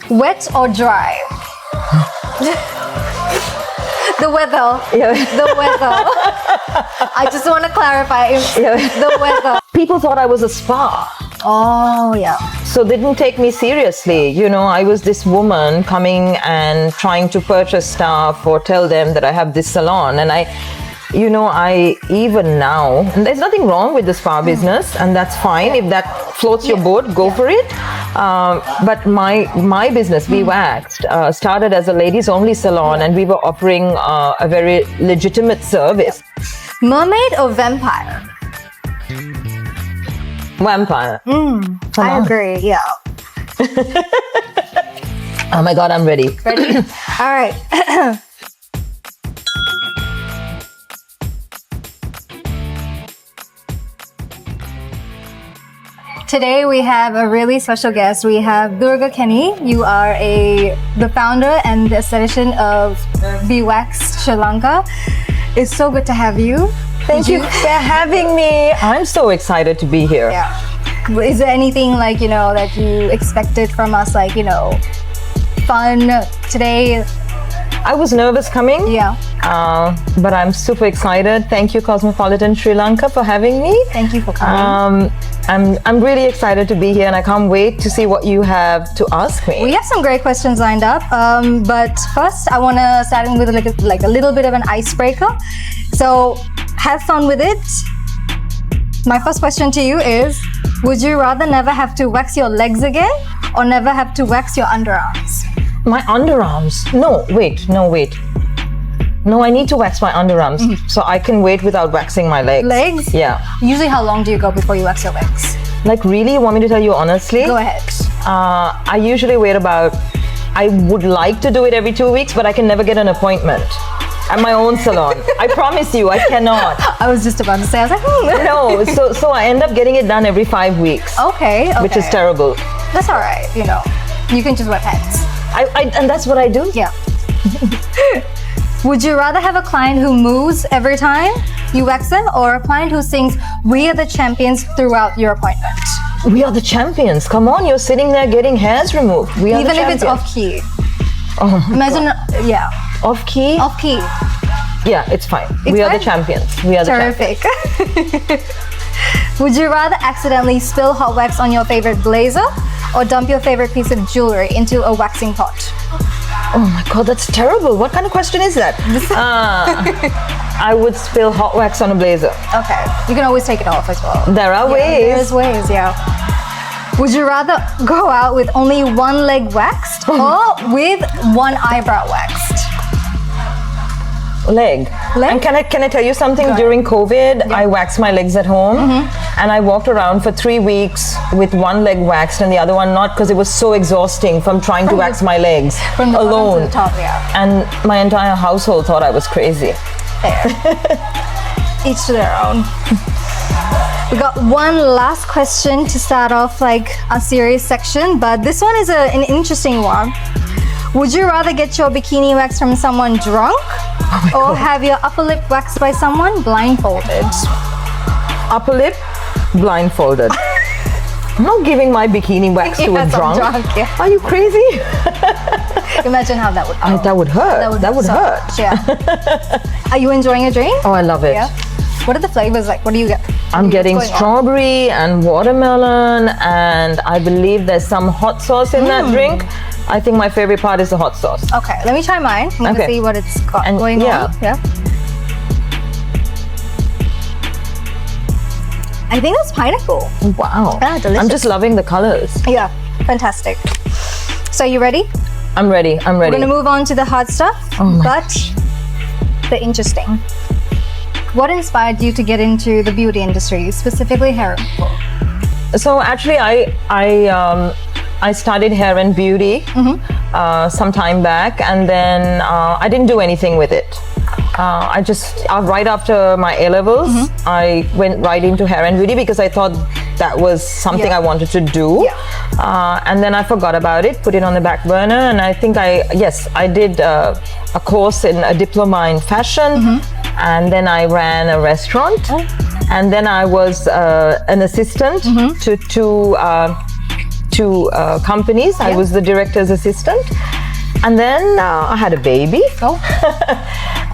Wet or dry? The weather. Yeah. The weather. I just want to clarify. The weather. People thought I was a spa. Oh, yeah. So they didn't take me seriously. You know, I was this woman coming and trying to purchase stuff or tell them that I have this salon. And I even now, and there's nothing wrong with the spa business, and that's fine. If that floats your boat, go for it. But my business, BeWAXed, started as a ladies only salon, and we were offering a very legitimate service. Mermaid or vampire? Vampire. I agree, yeah. Oh my God, I'm ready. Ready? All right. Today we have a really special guest. We have Durga Kenny. You are the founder and the aesthetician of BeWAXed Sri Lanka. It's so good to have you. Thank you for having me. I'm so excited to be here. Yeah. Is there anything that you expected from us, fun today? I was nervous coming. Yeah. But I'm super excited. Thank you, Cosmopolitan Sri Lanka, for having me. Thank you for coming. I'm really excited to be here, and I can't wait to see what you have to ask me. We have some great questions lined up, but first I want to start with a little bit of an icebreaker. So have fun with it. My first question to you is, would you rather never have to wax your legs again or never have to wax your underarms? My underarms? No, wait. No, I need to wax my underarms, so I can wait without waxing my legs. Legs? Yeah. Usually how long do you go before you wax your legs? Like, really? You want me to tell you honestly? Go ahead. I usually wait I would like to do it every 2 weeks, but I can never get an appointment at my own salon. I promise you, I cannot. I was just about to say, I was like, No, so I end up getting it done every 5 weeks. Okay. Which is terrible. That's all right, You can just wear pants. And that's what I do? Yeah. Would you rather have a client who moves every time you wax them, or a client who sings "We Are the Champions" throughout your appointment? We are the champions. Come on, you're sitting there getting hairs removed. We are Even the if it's champions. off key. Oh, imagine, yeah. Off key? Off key. Yeah, it's fine. We are the champions. We are the champions. Terrific. Would you rather accidentally spill hot wax on your favorite blazer, or dump your favorite piece of jewelry into a waxing pot? Oh my God, that's terrible. What kind of question is that? I would spill hot wax on a blazer. Okay. You can always take it off as well. There are ways. There's ways, yeah. Would you rather go out with only one leg waxed or with one eyebrow waxed? Leg. And can I tell you something? During COVID, I waxed my legs at home, and I walked around for 3 weeks with one leg waxed and the other one not, because it was so exhausting from trying to wax my legs from the alone. To the top, yeah. And my entire household thought I was crazy. Fair. Each to their own. We got one last question to start off a serious section, but this one is an interesting one. Would you rather get your bikini waxed from someone drunk or have your upper lip waxed by someone blindfolded? Upper lip, blindfolded. I'm not giving my bikini wax to a drunk. Yeah. Are you crazy? Imagine how that would go. That would hurt. That would hurt. Yeah. Are you enjoying your drink? Oh, I love it. Yeah. What are the flavors like? What do you get? I'm getting strawberry and watermelon, and I believe there's some hot sauce in that drink. I think my favorite part is the hot sauce. Okay, let me try mine. I'm gonna see what it's got going on. Yeah. I think that's pineapple. Wow. Yeah, delicious. I'm just loving the colors. Yeah, fantastic. So you ready? I'm ready. I'm ready. We're gonna move on to the hard stuff, but the interesting. What inspired you to get into the beauty industry, specifically hair? So actually, I studied hair and beauty some time back, and then I didn't do anything with it. I just right after my A-levels, I went right into hair and beauty because I thought that was something I wanted to do. And then I forgot about it, put it on the back burner, and I think I did a course in a diploma in fashion, and then I ran a restaurant, and then I was an assistant to two companies. I was the director's assistant. And then I had a baby. Oh.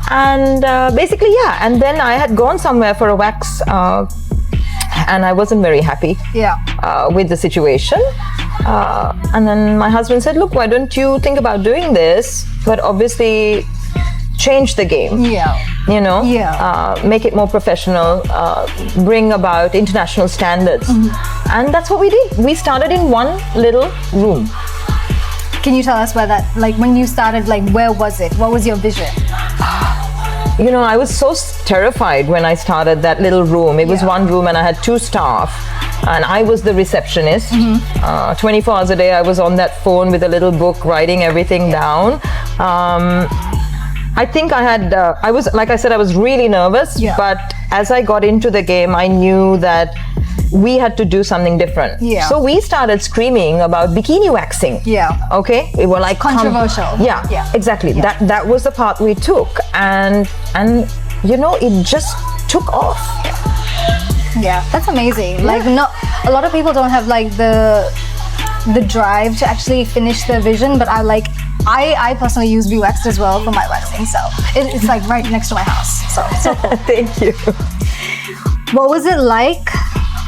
And basically, and then I had gone somewhere for a wax and I wasn't very happy with the situation. And then my husband said, look, why don't you think about doing this? But obviously change the game. You know, make it more professional, bring about international standards. And that's what we did. We started in one little room. Can you tell us where that, like when you started, like where was it? What was your vision? You know, I was so terrified when I started that little room. It was one room and I had two staff and I was the receptionist. 24 hours a day I was on that phone with a little book writing everything down. I think I had, I was, like I said, I was really nervous, but as I got into the game, I knew that we had to do something different. So we started screaming about bikini waxing. Okay? It was like controversial. Exactly. That was the path we took, and you know, it just took off. That's amazing. Like, not a lot of people don't have like the drive to actually finish their vision, but I personally use BeWAXed as well for my waxing, so it's like right next to my house. So thank you. What was it like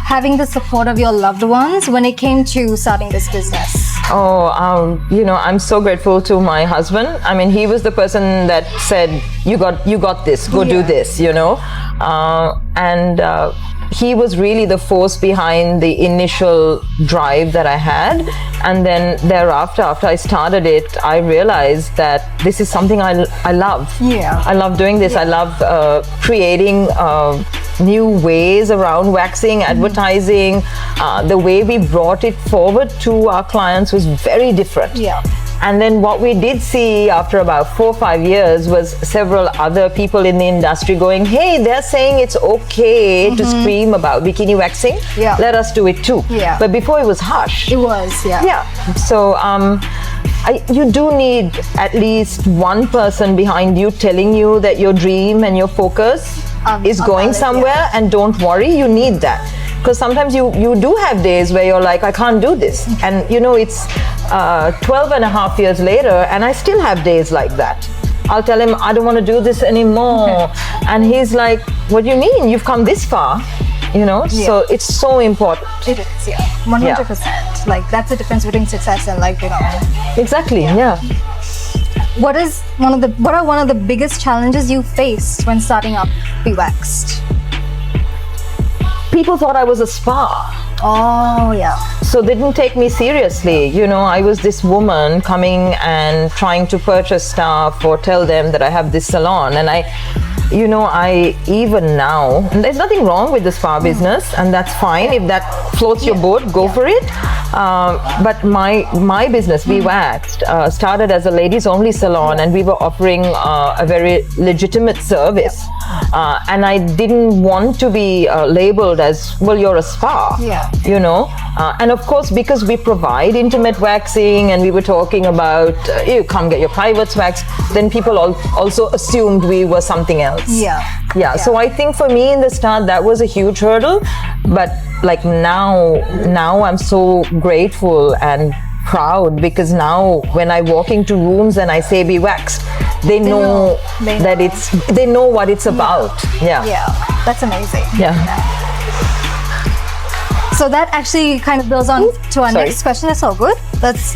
having the support of your loved ones when it came to starting this business? You know, I'm so grateful to my husband. I mean, he was the person that said, you got this, go do this, you know. He was really the force behind the initial drive that I had. And then thereafter, after I started it, I realized that this is something I love. I love doing this. I love creating new ways around waxing, advertising. The way we brought it forward to our clients was very different. And then what we did see after about 4 or 5 years was several other people in the industry going, hey, they're saying it's okay to scream about bikini waxing. Let us do it too. But before it was harsh. It was, So you do need at least one person behind you telling you that your dream and your focus is going somewhere, and don't worry, you need that. Because sometimes you do have days where you're like, I can't do this. And you know, it's 12 and a half years later and I still have days like that. I'll tell him, I don't want to do this anymore. And he's like, what do you mean? You've come this far. You know, so it's so important. It is, 100%. Like, that's the difference between success and, like, you know. Exactly, What are one of the biggest challenges you faced when starting up BeWAXed? People thought I was a spa. So they didn't take me seriously. You know, I was this woman coming and trying to purchase stuff or tell them that I have this salon. And I even now, and there's nothing wrong with the spa business, and that's fine. If that floats your boat, go for it. But my business, BeWAXed, started as a ladies only salon, and we were offering a very legitimate service. And I didn't want to be labeled as, well, you're a spa, you know. And of course, because we provide intimate waxing and we were talking about, you come get your privates waxed, then people also assumed we were something else. So I think for me in the start, that was a huge hurdle. But like now I'm so grateful and proud, because now when I walk into rooms and I say BeWAXed, they know they know what it's about. That's amazing. So that actually kind of builds on to our next question. That's all good.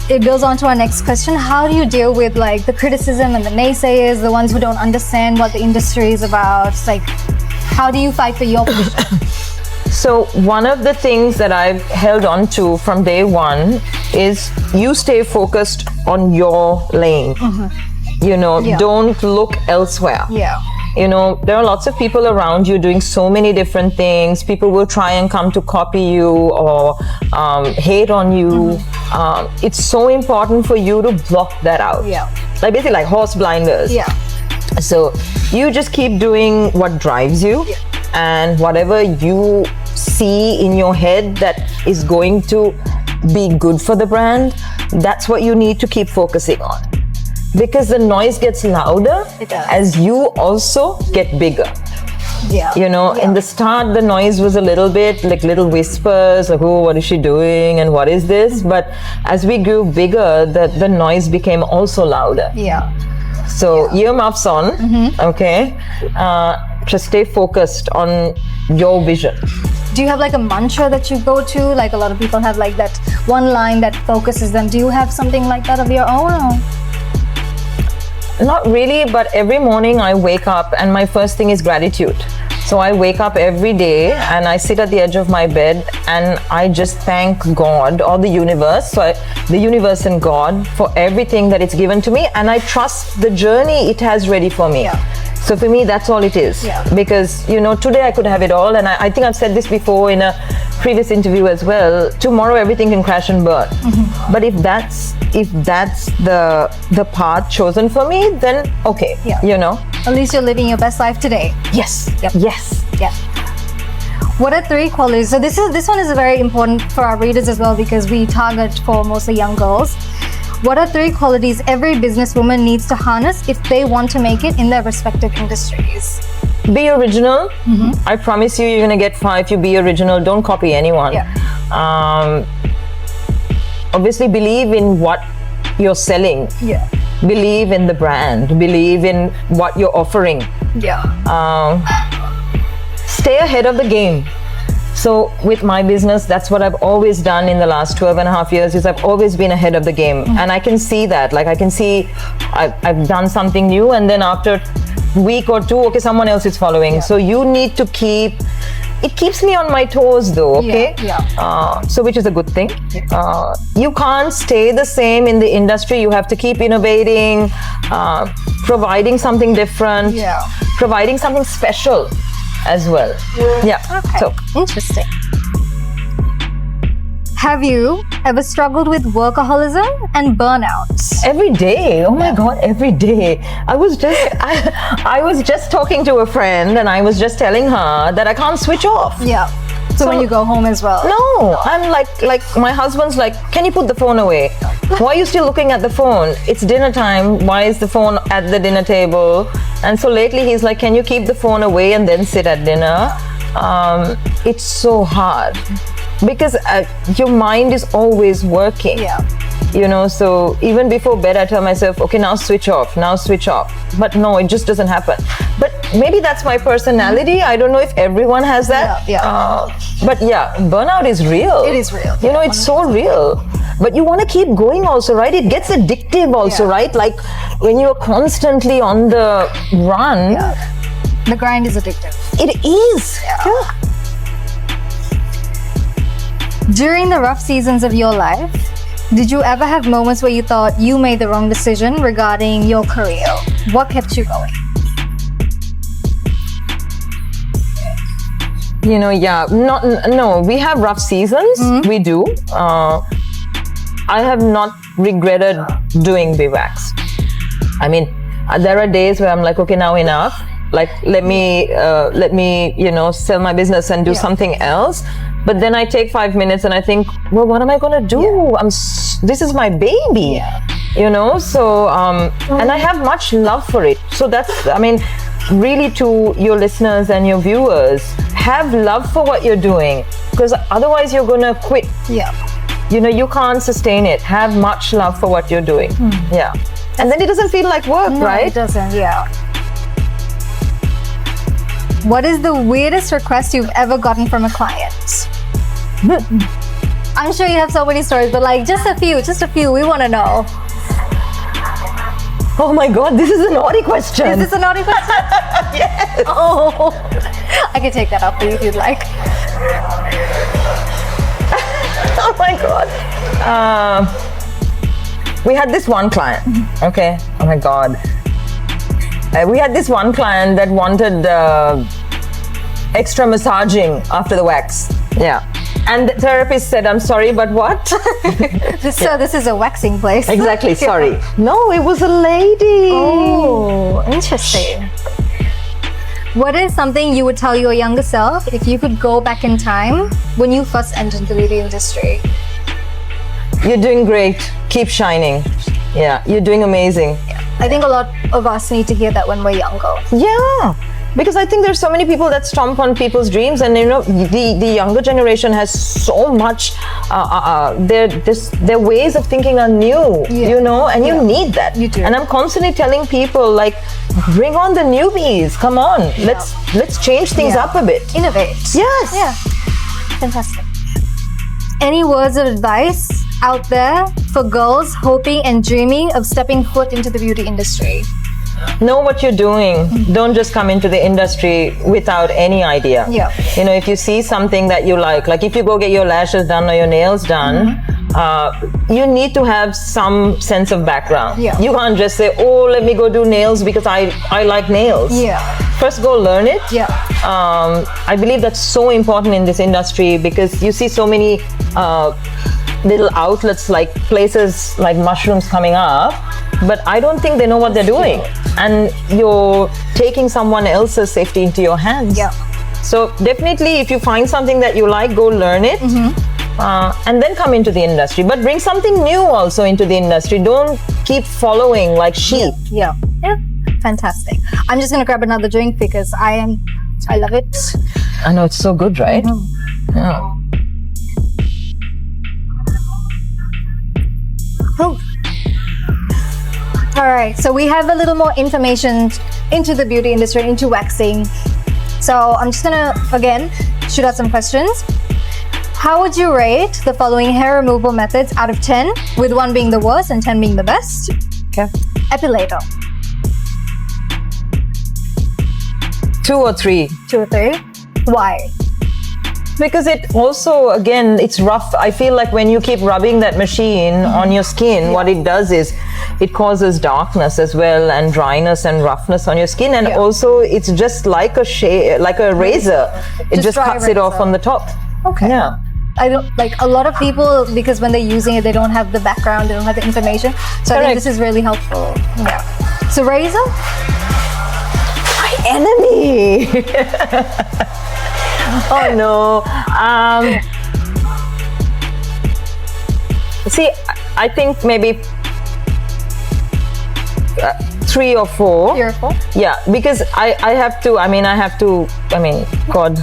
It builds on to our next question. How do you deal with like the criticism and the naysayers, the ones who don't understand what the industry is about? It's like, how do you fight for your position? So one of the things that I've held on to from day one is you stay focused on your lane. You know, don't look elsewhere. You know, there are lots of people around you doing so many different things. People will try and come to copy you or hate on you. It's so important for you to block that out. Like basically like horse blinders. So you just keep doing what drives you, and whatever you see in your head that is going to be good for the brand, that's what you need to keep focusing on. Because the noise gets louder as you also get bigger. Yeah. You know, in the start, the noise was a little bit like little whispers, like, oh, what is she doing? And what is this? But as we grew bigger, the noise became also louder. Yeah. So earmuffs on, okay? Just stay focused on your vision. Do you have like a mantra that you go to? Like a lot of people have like that one line that focuses them. Do you have something like that of your own? Or? Not really, but every morning I wake up and my first thing is gratitude. So I wake up every day and I sit at the edge of my bed and I just thank God or the universe, the universe and God for everything that it's given to me, and I trust the journey it has ready for me. Yeah. So for me, that's all it is. Yeah. Because, you know, today I could have it all, and I think I've said this before in a previous interview as well. Tomorrow everything can crash and burn. But if that's the path chosen for me, then okay. Yeah. You know. At least you're living your best life today. Yes. Yep. Yes. Yeah. What are 3 qualities? So this one is very important for our readers as well, because we target for mostly young girls. What are 3 qualities every businesswoman needs to harness if they want to make it in their respective industries? Be original. I promise you, you're gonna get far if you be original. Don't copy anyone. Yeah. Obviously, believe in what you're selling. Yeah. Believe in the brand. Believe in what you're offering. Yeah. Stay ahead of the game. So with my business, that's what I've always done in the last 12 and a half years, is I've always been ahead of the game. And I can see that. Like I can see I've done something new, and then after a week or 2, okay, someone else is following. Yeah. So you need to it keeps me on my toes though, okay? Yeah. So which is a good thing. You can't stay the same in the industry. You have to keep innovating, providing something different, Yeah. providing something special as well. Yeah. Okay. So Interesting. Have you ever struggled with workaholism and burnout? every day, oh my God, every day. I was just talking to a friend, and I was just telling her that I can't switch off. Yeah. So when you go home as well? No, I'm like my husband's like, can you put the phone away? Why are you still looking at the phone? It's dinner time. Why is the phone at the dinner table? And so lately he's like, can you keep the phone away and then sit at dinner? It's so hard because your mind is always working. Yeah. You know, so even before bed I tell myself, okay, now switch off. But no, it just doesn't happen. But maybe that's my personality. I don't know if everyone has that. Yeah. But yeah, burnout is real. It is real. You know, it's so real. But you want to keep going also, right? It gets addictive also, Yeah. right? Like when you're constantly on the run. Yeah. The grind is addictive. It is. Yeah. During the rough seasons of your life, did you ever have moments where you thought you made the wrong decision regarding your career? What kept you going? You know, yeah, no, we have rough seasons. We do. I have not regretted doing BeWAXed. I mean, there are days where I'm like, okay, now enough. Like, let me, you know, sell my business and do something else. But then I take 5 minutes and I think, well, what am I going to do? This is my baby. Yeah. You know, so, and I have much love for it. So that's, I mean, really to your listeners and your viewers, have love for what you're doing, because otherwise you're going to quit. Yeah. You know, you can't sustain it. Have much love for what you're doing. Yeah. And then it doesn't feel like work, No, right? it doesn't, yeah. What is the weirdest request you've ever gotten from a client? I'm sure you have so many stories, but like just a few. We want to know. Oh my God, this is a naughty question. Is this a naughty question? Yes. Oh, I can take that up for you if you'd like. Oh my God. We had this one client, okay? Oh my God. We had this one client that wanted extra massaging after the wax. Yeah. And the therapist said, I'm sorry, but what? So this is a waxing place. Exactly, sorry. No, it was a lady. Oh, interesting. What is something you would tell your younger self if you could go back in time when you first entered the beauty industry? You're doing great. Keep shining. Yeah, you're doing amazing. I think a lot of us need to hear that when we're younger. Yeah. Because I think there's so many people that stomp on people's dreams, and the younger generation has so much. Their ways of thinking are new, and you need that. You do. And I'm constantly telling people, like, bring on the newbies. Come on, let's change things up a bit. Innovate. Yes. Yeah. Fantastic. Any words of advice out there for girls hoping and dreaming of stepping foot into the beauty industry? Know what you're doing. Don't just come into the industry without any idea. Yeah. If you see something that you like if you go get your lashes done or your nails done, you need to have some sense of background. Yeah. You can't just say, oh, let me go do nails because I like nails. Yeah. First go learn it. Yeah. I believe that's so important in this industry, because you see so many little outlets, like places like mushrooms coming up, but I don't think they know what they're doing, and you're taking someone else's safety into your hands. Yeah. So definitely, if you find something that you like, go learn it, and then come into the industry. But bring something new also into the industry. Don't keep following like sheep. Yeah. Fantastic. I'm just gonna grab another drink because I love it. I know, it's so good, right? Yeah. Oh. All right, so we have a little more information into the beauty industry, into waxing. So I'm just gonna, again, shoot out some questions. How would you rate the following hair removal methods out of 10, with 1 being the worst and 10 being the best? Okay. Epilator. 2 or 3. 2 or 3. Why? Because it also, again, it's rough. I feel like when you keep rubbing that machine on your skin, what it does is it causes darkness as well, and dryness and roughness on your skin. And also, it's just like a razor. It just cuts it off on the top. Okay. Yeah. I don't like a lot of people, because when they're using it, they don't have the background, they don't have the information. So I think this is really helpful. Yeah. So razor? My enemy. Oh no. See, I think maybe 3 or 4. 3 or 4? Yeah, because I have to, God.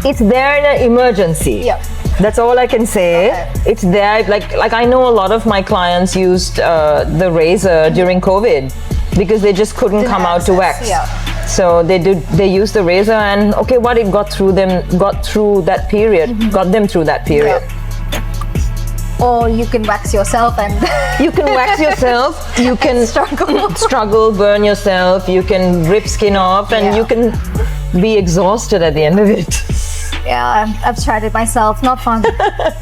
It's there in an emergency. Yeah. That's all I can say. Okay. It's there, like I know a lot of my clients used the razor during COVID because they just couldn't come out to wax. Yeah. So they used the razor, and okay, what it got through that period, got them through that period. Yeah. Or you can wax yourself and you can wax yourself, you can struggle, burn yourself, you can rip skin off, and you can be exhausted at the end of it. Yeah, I've tried it myself. Not fun.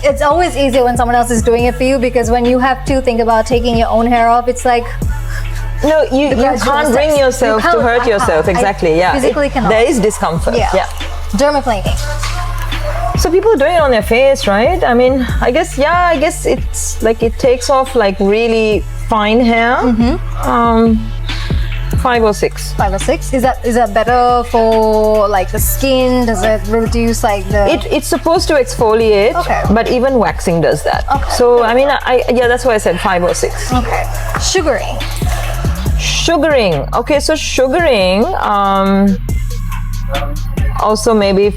It's always easier when someone else is doing it for you, because when you have to think about taking your own hair off, it's like, no, you can't bring yourself to hurt yourself. Exactly. Yeah. Physically cannot. There is discomfort. Yeah. Dermaplaning. So people are doing it on their face, right? I guess it's like it takes off like really fine hair. 5 or 6. 5 or 6. Is that better for like the skin? Does it reduce like the? It's supposed to exfoliate. Okay. But even waxing does that. Okay. So that's why I said 5 or 6. Okay. Sugaring. Okay, so sugaring. Also maybe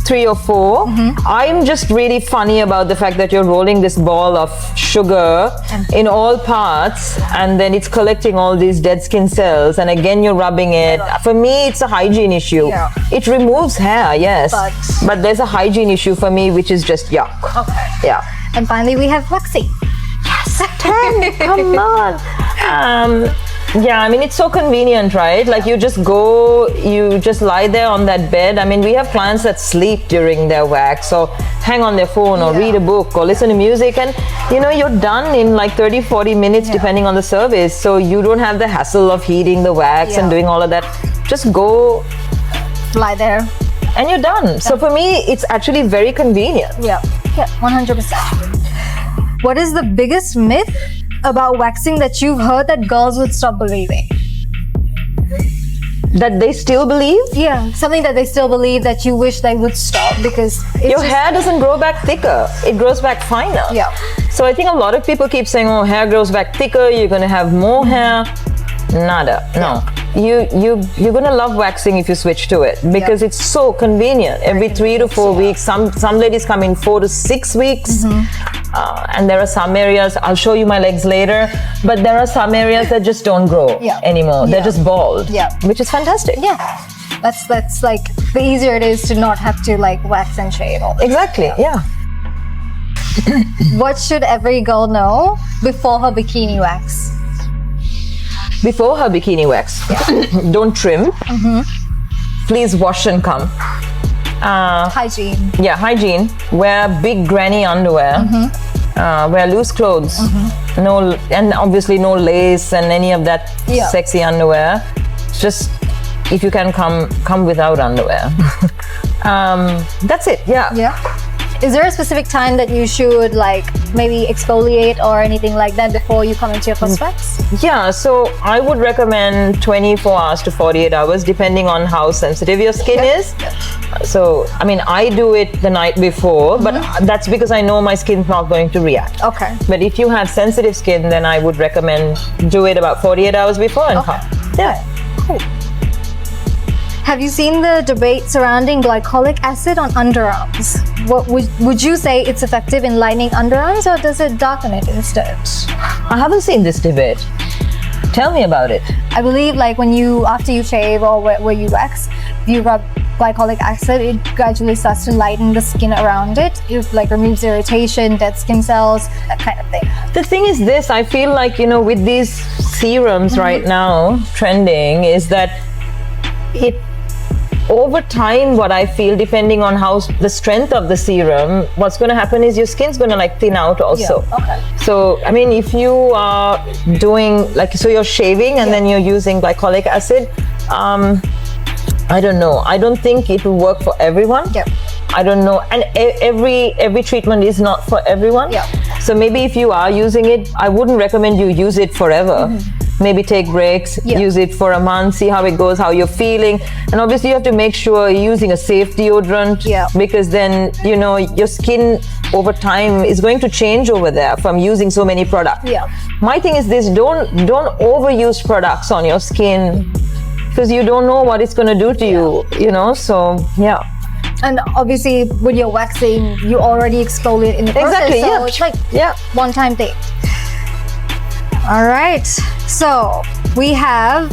3 or 4. I'm just really funny about the fact that you're rolling this ball of sugar in all parts, and then it's collecting all these dead skin cells, and again you're rubbing it. For me, it's a hygiene issue. Yeah. It removes hair, yes, but there's a hygiene issue for me, which is just yuck. Okay. Yeah. And finally, we have waxing. Yes, 10. Come on. Yeah, it's so convenient, right? Like you just lie there on that bed. We have clients that sleep during their wax, or hang on their phone, or read a book, or listen to music, and you're done in like 30-40 minutes depending on the service. So you don't have the hassle of heating the wax and doing all of that. Just go lie there and you're done. So for me, it's actually very convenient. Yeah, 100%. What is the biggest myth about waxing that you've heard that girls would stop believing? That they still believe? Yeah, something that they still believe that you wish they would stop, because your hair doesn't grow back thicker, it grows back finer. Yeah. So I think a lot of people keep saying, oh, hair grows back thicker, you're going to have more hair. Nada. No. you're gonna love waxing if you switch to it, because it's so convenient. Every 3 to 4 weeks. Some ladies come in 4 to 6 weeks. And there are some areas, I'll show you my legs later, but there are some areas that just don't grow anymore. They're just bald, which is fantastic. Yeah, that's like the easier it is to not have to like wax and shave all the Exactly, yeah. What should every girl know before her bikini wax? Before her bikini wax, don't trim. Please wash and come. Hygiene. Yeah, hygiene. Wear big granny underwear. Wear loose clothes. No, and obviously no lace and any of that sexy underwear. Just if you can come without underwear. That's it. Yeah. Is there a specific time that you should like maybe exfoliate or anything like that before you come into your first wax? Yeah, so I would recommend 24 hours to 48 hours depending on how sensitive your skin is. So, I mean, I do it the night before, but that's because I know my skin's not going to react. Okay. But if you have sensitive skin, then I would recommend do it about 48 hours before and come. Yeah. Cool. Have you seen the debate surrounding glycolic acid on underarms? What would you say it's effective in lightening underarms, or does it darken it instead? I haven't seen this debate. Tell me about it. I believe like after you shave or where you wax, you rub glycolic acid, it gradually starts to lighten the skin around it. It like removes irritation, dead skin cells, that kind of thing. The thing is this, I feel like, with these serums right now trending is that over time, what I feel, depending on how the strength of the serum, what's going to happen is your skin's going to like thin out also. So, I mean, if you are doing so you're shaving and then you're using glycolic acid, I don't know. I don't think it will work for everyone. I don't know. And every treatment is not for everyone. So maybe if you are using it, I wouldn't recommend you use it forever. Maybe take breaks, use it for a month, see how it goes, how you're feeling. And obviously you have to make sure you're using a safe deodorant, because then, your skin over time is going to change over there from using so many products. My thing is this, don't overuse products on your skin, because you don't know what it's going to do to you, so And obviously when you're waxing, you already exfoliate in the process, so it's like one-time thing. All right, so we have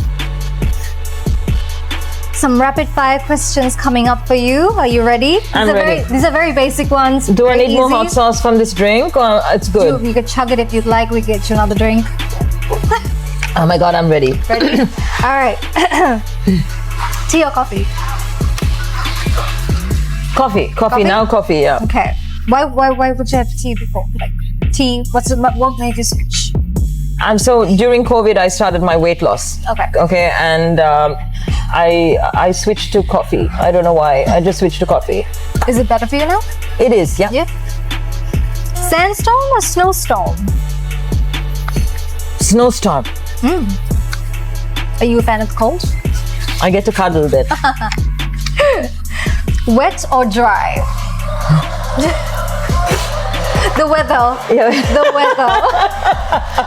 some rapid fire questions coming up for you. Are you ready? I'm ready. These are very basic ones. Do I need more hot sauce from this drink, or it's good? You could chug it if you'd like. We get you another drink. Oh my God, I'm ready. Ready? All right. Tea or coffee? Coffee. Now coffee. Yeah. Okay. Why would you have tea before? Like tea. What made you switch? And so during COVID, I started my weight loss. Okay, and I switched to coffee. I don't know why. I just switched to coffee. Is it better for you now? It is. Yeah. Sandstorm or snowstorm? Snowstorm. Are you a fan of the cold? I get to cuddle then. Wet or dry? The weather. The weather.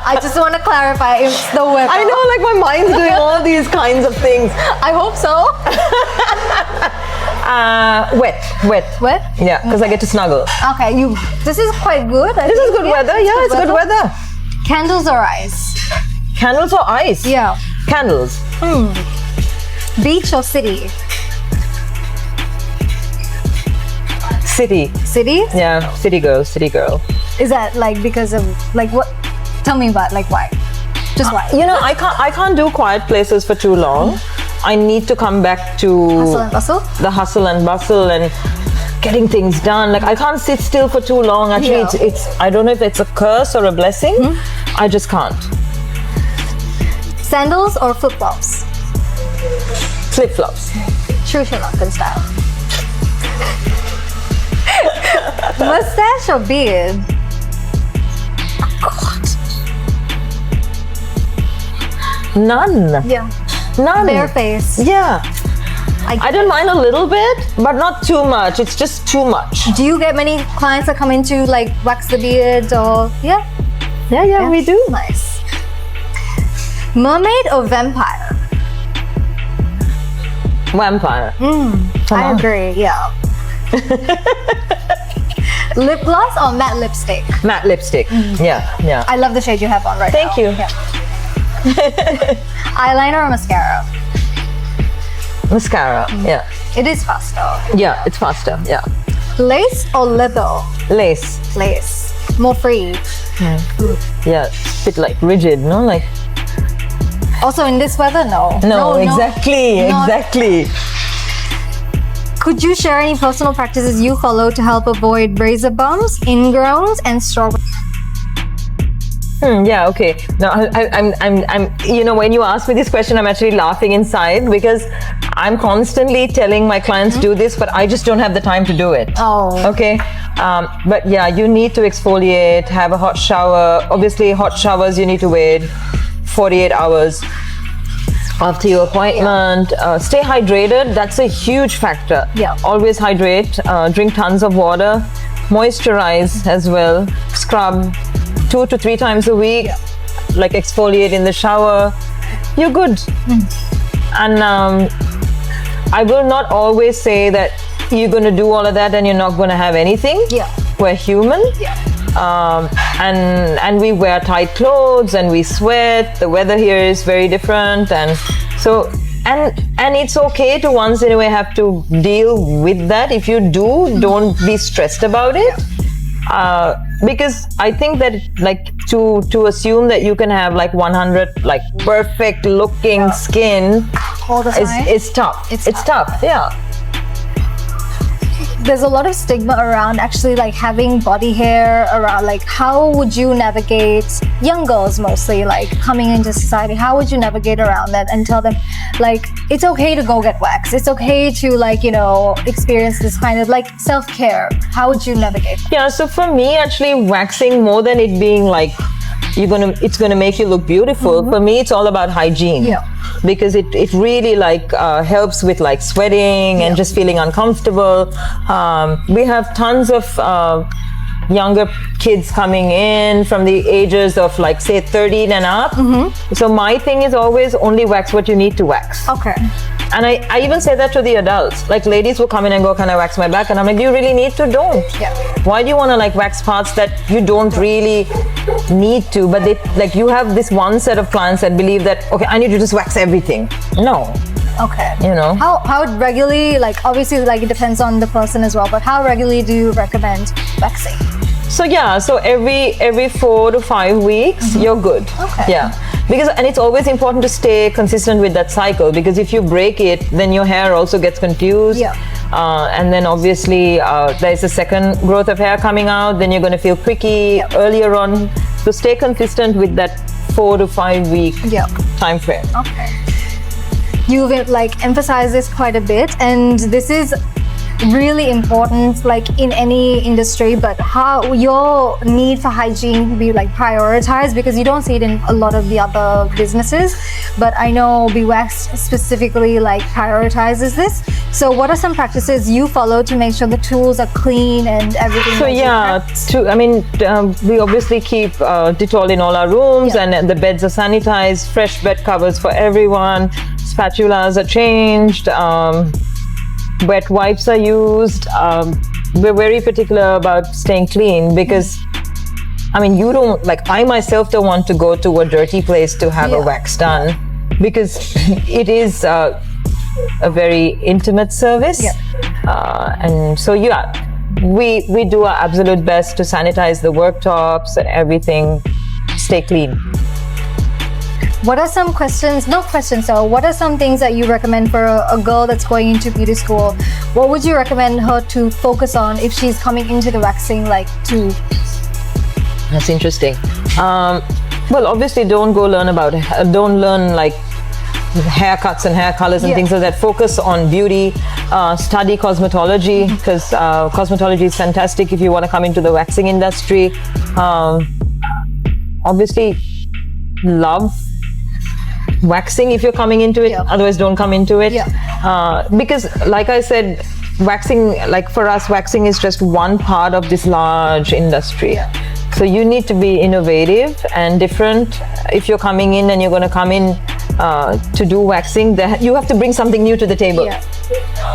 I just want to clarify, it's the weather. I know, like my mind's doing all these kinds of things. I hope so. Wet. Wet? Yeah, because I get to snuggle. Okay, this is quite good. This is good weather. Yeah, it's good weather. Candles or ice? Candles or ice? Yeah. Candles. Beach or city? City. City? Yeah, city girl. Is that like because of like what? Tell me about like why? Just why? I can't do quiet places for too long. I need to come back to hustle and bustle. The hustle and bustle and getting things done. Like I can't sit still for too long. Actually, it's I don't know if it's a curse or a blessing. I just can't. Sandals or flip flops? Flip flops. True Sri Lankan style. Mustache or beard? God. None. Yeah. None. Bare face. Yeah. I don't mind a little bit, but not too much. It's just too much. Do you get many clients that come in to like wax the beard or Yeah, we do. Nice. Mermaid or vampire? Vampire. I agree, yeah. Lip gloss or matte lipstick? Matte lipstick. Yeah. I love the shade you have on right now. Thank you. Yeah. Eyeliner or mascara? Mascara. Yeah. It is faster. Yeah, it's faster. Yeah. Lace or leather? Lace. Lace. More free. Yeah, it's a bit like rigid, no? Like. Also in this weather, no. No, exactly. Could you share any personal practices you follow to help avoid razor bumps, ingrowns, and straw? Yeah, okay. Now, I'm. You know, when you ask me this question, I'm actually laughing inside because I'm constantly telling my clients do this, but I just don't have the time to do it. Oh. Okay. But yeah, you need to exfoliate, have a hot shower. Obviously, hot showers you need to wait 48 hours after your appointment. Stay hydrated. That's a huge factor. Yeah. Always hydrate. Drink tons of water. Moisturize as well. Scrub 2 to 3 times a week. Like exfoliate in the shower. You're good. And I will not always say that you're going to do all of that and you're not going to have anything. Yeah. We're human. Yeah. And we wear tight clothes and we sweat. The weather here is very different, and so and it's okay to once in a way have to deal with that. If you do, don't be stressed about it. Because I think that like to assume that you can have like 100 like perfect looking skin All the time. is tough. It's tough. Yeah. There's a lot of stigma around actually like having body hair around. Like, how would you navigate young girls mostly like coming into society? How would you navigate around that and tell them like it's okay to go get waxed? It's okay to like, you know, experience this kind of like self-care. How would you navigate? Yeah, so for me actually waxing, more than it being like it's gonna make you look beautiful, for me it's all about hygiene. Yeah. Because it really like helps with like sweating and just feeling uncomfortable. We have tons of younger kids coming in from the ages of like say 13 and up. So my thing is always only wax what you need to wax. Okay. And I even say that to the adults. Like ladies will come in and go, can I wax my back? And I'm like, do you really need to? Don't. Yeah. Why do you want to like wax parts that you don't really need to? But they like, you have this one set of clients that believe that, okay, I need to just wax everything. No. Okay. You know. How regularly, like obviously like it depends on the person as well, but how regularly do you recommend waxing? So yeah, so every 4 to 5 weeks, you're good. Okay. Yeah. Because, and it's always important to stay consistent with that cycle, because if you break it, then your hair also gets confused. Yeah. And then obviously there's a second growth of hair coming out, then you're going to feel pricky earlier on. So stay consistent with that 4 to 5 week time frame. Okay. You've like emphasized this quite a bit, and this is really important like in any industry, but how your need for hygiene be like prioritized, because you don't see it in a lot of the other businesses, but I know BeWAXed specifically like prioritizes this. So what are some practices you follow to make sure the tools are clean and everything? So yeah, we obviously keep Dettol in all our rooms, and the beds are sanitized, fresh bed covers for everyone, spatulas are changed, wet wipes are used. We're very particular about staying clean, because I mean, you don't, like I myself don't want to go to a dirty place to have a wax done, because it is a very intimate service. And so we do our absolute best to sanitize the worktops and everything, stay clean. What are some questions, no questions, so what are some things that you recommend for a girl that's going into beauty school? What would you recommend her to focus on if she's coming into the waxing like to? That's interesting. Well, obviously don't learn like haircuts and hair colors and things like that. Focus on beauty, study cosmetology, because cosmetology is fantastic if you want to come into the waxing industry. Obviously love waxing if you're coming into it, otherwise don't come into it. Because like I said, waxing, like for us, waxing is just one part of this large industry. So you need to be innovative and different if you're coming in, and you're going to come in to do waxing, you have to bring something new to the table. Yeah.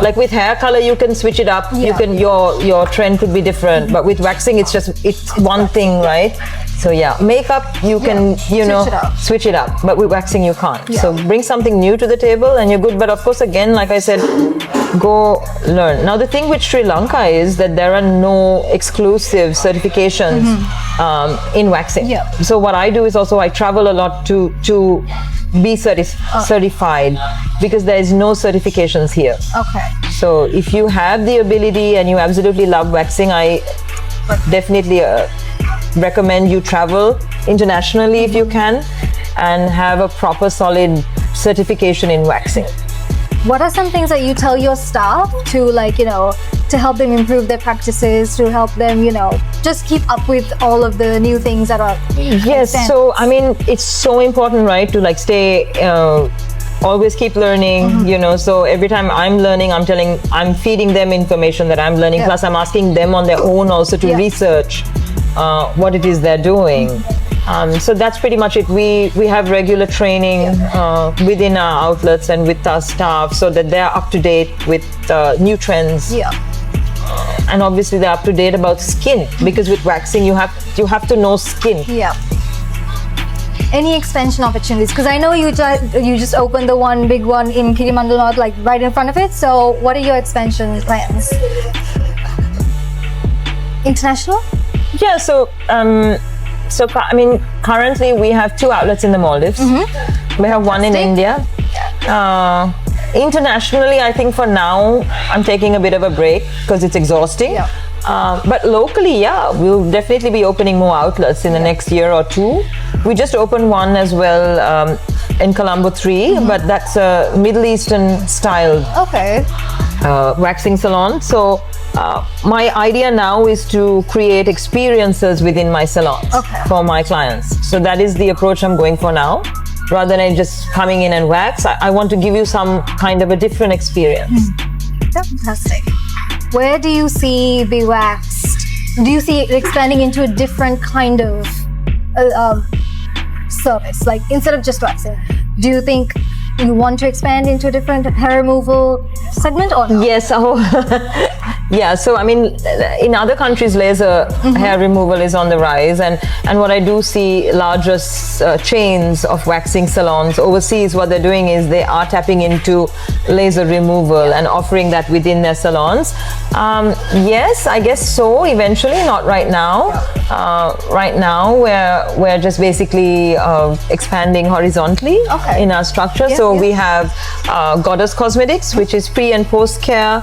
Like with hair color, you can switch it up. You can your trend could be different, but with waxing, it's one thing, right? So yeah, makeup you can switch it up, but with waxing you can't. Yeah. So bring something new to the table, and you're good. But of course, again, like I said, go learn. Now the thing with Sri Lanka is that there are no exclusive certifications in waxing. Yeah. So what I do is also I travel a lot to be certified, because there is no certifications here. Okay. So if you have the ability and you absolutely love waxing, I definitely recommend you travel internationally if you can and have a proper solid certification in waxing. What are some things that you tell your staff to to help them improve their practices, to help them, just keep up with all of the new things that are Yes, so I mean, it's so important, right, to stay always keep learning, so every time I'm learning, I'm feeding them information that I'm learning, plus I'm asking them on their own also to research what it is they're doing. So that's pretty much it. We have regular training within our outlets and with our staff, so that they're up to date with new trends. Yeah. And obviously they're up to date about skin, because with waxing you have to know skin. Yeah. Any expansion opportunities? Because I know you just opened the one big one in Kirimandalat, like right in front of it. So what are your expansion plans? International? Yeah. So I mean, currently we have 2 outlets in the Maldives. We have one in India. Internationally, I think for now I'm taking a bit of a break because it's exhausting. Yeah. But locally, we'll definitely be opening more outlets in the next year or 2. We just opened one as well in Colombo 3, but that's a Middle Eastern styled waxing salon. So my idea now is to create experiences within my salons for my clients. So that is the approach I'm going for now. Rather than just coming in and wax, I want to give you some kind of a different experience. Fantastic. Where do you see BeWAXed? Do you see it expanding into a different kind of service? Like instead of just waxing, do you think you want to expand into a different hair removal segment or no? Yes. Yeah, so I mean, in other countries, laser hair removal is on the rise, and what I do see larger chains of waxing salons overseas, what they're doing is they are tapping into laser removal and offering that within their salons. Yes, I guess so. Eventually, not right now. Right now, we're just basically expanding horizontally in our structure. So we have Goddess Cosmetics, which is pre and post care,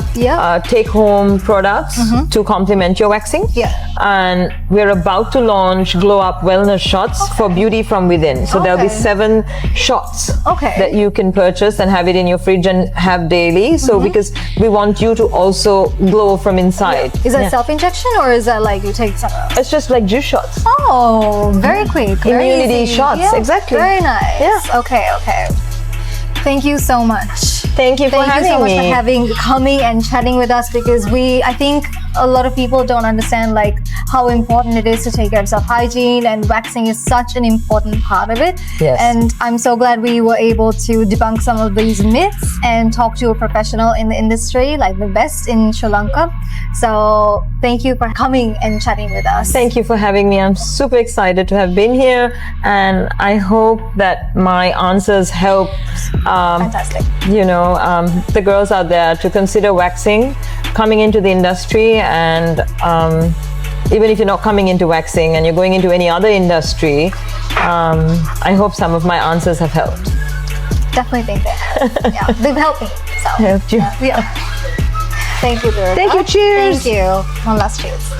take home products to complement your waxing. And we're about to launch Glow Up Wellness Shots for beauty from within. So there'll be 7 shots that you can purchase and have it in your fridge and have daily. So because we want you to also glow from inside. Is that self-injection or is that like you take something else? It's just like juice shots. Oh, very quick. Very Immunity easy. shots, exactly. Very nice. Yeah. Okay. Thank you so much. Thank you for having me. Thank you so much for coming and chatting with us, because I think a lot of people don't understand like how important it is to take care of self-hygiene, and waxing is such an important part of it. Yes. And I'm so glad we were able to debunk some of these myths and talk to a professional in the industry, like the best in Sri Lanka. So thank you for coming and chatting with us. Thank you for having me. I'm super excited to have been here, and I hope that my answers help Fantastic. The girls out there to consider waxing, coming into the industry, and even if you're not coming into waxing and you're going into any other industry, I hope some of my answers have helped. Definitely think they have. Yeah, they've helped me. So. Helped you. Yeah. Thank you, Durga. Thank you. Cheers. Thank you. One last cheers.